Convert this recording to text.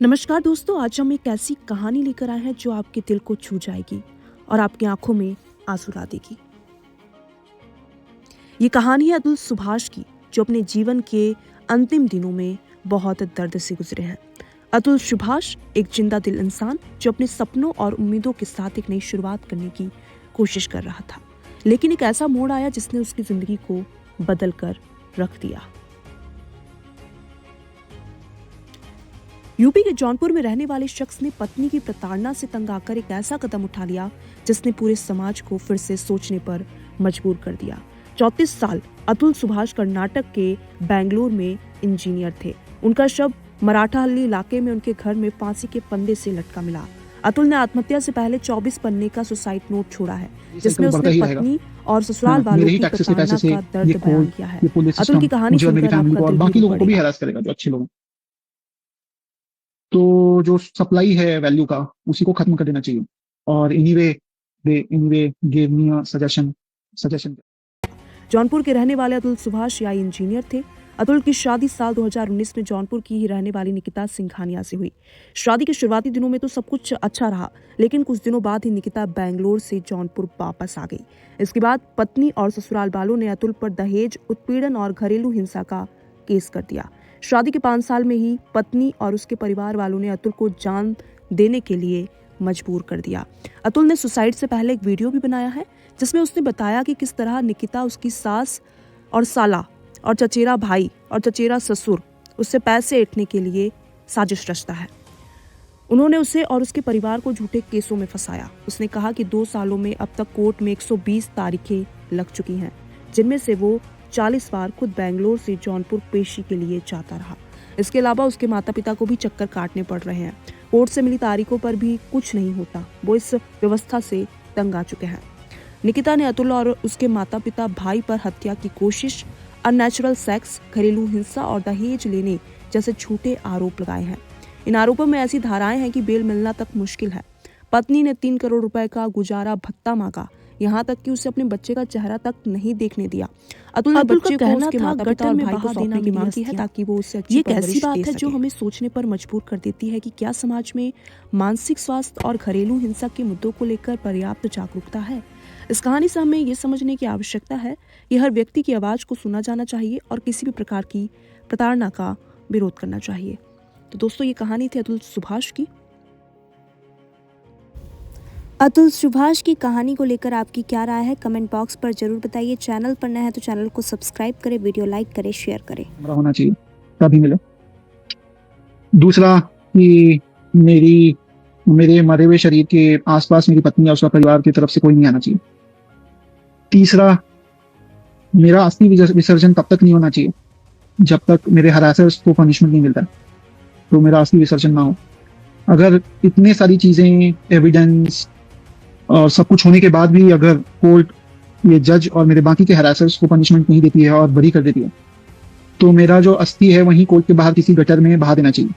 नमस्कार दोस्तों, आज हम एक ऐसी कहानी लेकर आए हैं जो आपके दिल को छू जाएगी और आपकी आंखों में आंसू ला देगी। ये कहानी है अतुल सुभाष की, जो अपने जीवन के अंतिम दिनों में बहुत दर्द से गुजरे हैं। अतुल सुभाष एक जिंदा दिल इंसान जो अपने सपनों और उम्मीदों के साथ एक नई शुरुआत करने की कोशिश कर रहा था, लेकिन एक ऐसा मोड़ आया जिसने उसकी जिंदगी को बदल कर रख दिया। यूपी के जौनपुर में रहने वाले शख्स ने पत्नी की प्रताड़ना से तंग आकर एक ऐसा कदम उठा लिया जिसने पूरे समाज को फिर से सोचने पर मजबूर कर दिया। 34 साल अतुल सुभाष कर्नाटक के बेंगलुरु में इंजीनियर थे। उनका शव मराठाहल्ली इलाके में उनके घर में फांसी के फंदे से लटका मिला। अतुल ने आत्महत्या से पहले 24 पन्ने का सुसाइड नोट छोड़ा है, जिसमें उसने पत्नी और ससुराल वालों की प्रताड़ना का दर्द बयान किया है। अतुल की कहानी सुनकर आपका दिल बाकी लोगों को भी हैरास करेगा, जो अच्छे लोग। तो जो सप्लाई है वैल्यू का, उसी को खत्म कर देना चाहिए। और anyway give me a suggestion. Jaunpur के रहने वाले अतुल सुभाष या इंजीनियर थे। अतुल की शादी साल 2019 में जौनपुर की ही रहने वाली निकिता सिंघानिया से हुई। शादी के शुरुआती दिनों में तो सब कुछ अच्छा रहा, लेकिन कुछ दिनों बाद ही निकिता बेंगलोर से जौनपुर वापस आ गई। इसके बाद पत्नी और ससुराल वालों ने अतुल पर दहेज, उत्पीड़न और घरेलू हिंसा का केस कर दिया। शादी के 5 साल में ही पत्नी और उसके परिवार वालों ने अतुल को जान देने के लिए मजबूर कर दिया। अतुल ने सुसाइड से पहले एक वीडियो भी बनाया है, जिसमें उसने बताया कि किस तरह निकिता, उसकी सास और साला और चचेरा भाई और चचेरा ससुर उससे पैसे ऐंठने के लिए साजिश रचता है। उन्होंने उसे और उसके परिवार को झूठे केसों में फंसाया। उसने कहा कि 2 सालों में अब तक कोर्ट में 120 तारीखें लग चुकी हैं, जिनमें से वो 40 बार खुद बेंगलोर से जौनपुर पेशी के लिए जाता रहा। इसके अलावा उसके माता पिता को भी चक्कर काटने पड़ रहे हैं। कोर्ट से मिली तारीखों पर भी कुछ नहीं होता। वो इस व्यवस्था से तंग आ चुके हैं। निकिता ने अतुल और उसके माता पिता, भाई पर हत्या की कोशिश, अननेचुरल सेक्स, घरेलू हिंसा और दहेज लेने जैसे झूठे आरोप लगाए हैं। इन आरोपों में ऐसी धाराएं हैं कि बेल मिलना तक मुश्किल है। पत्नी ने 3 करोड़ रुपए का गुजारा भत्ता मांगा, यहाँ तक कि उसे अपने बच्चे का चेहरा तक नहीं देखने दिया। अतुल ने बच्चे को उसके माता-पिता और भाई को सौंपने की मांग की है, ताकि वो उससे अच्छी परवरिश दे सके। ये ऐसी बात है जो हमें सोचने पर मजबूर कर देती है कि क्या समाज में मानसिक स्वास्थ्य और घरेलू हिंसा के मुद्दों को लेकर पर्याप्त जागरूकता है। इस कहानी से हमें ये समझने की आवश्यकता है कि हर व्यक्ति की आवाज को सुना जाना चाहिए और किसी भी प्रकार की प्रताड़ना का विरोध करना चाहिए। तो दोस्तों, ये कहानी थी अतुल सुभाष की। अतुल सुभाष की कहानी को लेकर आपकी क्या राय है, कमेंट बॉक्स पर जरूर बताइए। चैनल पर नए हैं तो चैनल को सब्सक्राइब करें, वीडियो लाइक करें, शेयर करें। होना चाहिए तभी मिले। दूसरा कि मेरे मरे हुए शरीर के आसपास मेरी पत्नी और उसका परिवार की तरफ से कोई नहीं आना चाहिए। तीसरा, मेरा अस्थि विसर्जन तब तक नहीं होना चाहिए जब तक मेरे हरासर्स को पनिशमेंट नहीं मिलता, तो मेरा अस्थि विसर्जन ना हो। अगर इतने सारी चीजें, एविडेंस और सब कुछ होने के बाद भी अगर कोर्ट, ये जज और मेरे बाकी के हरासर्स को पनिशमेंट नहीं देती है और बरी कर देती है, तो मेरा जो अस्थि है वहीं कोर्ट के बाहर किसी गटर में बहा देना चाहिए।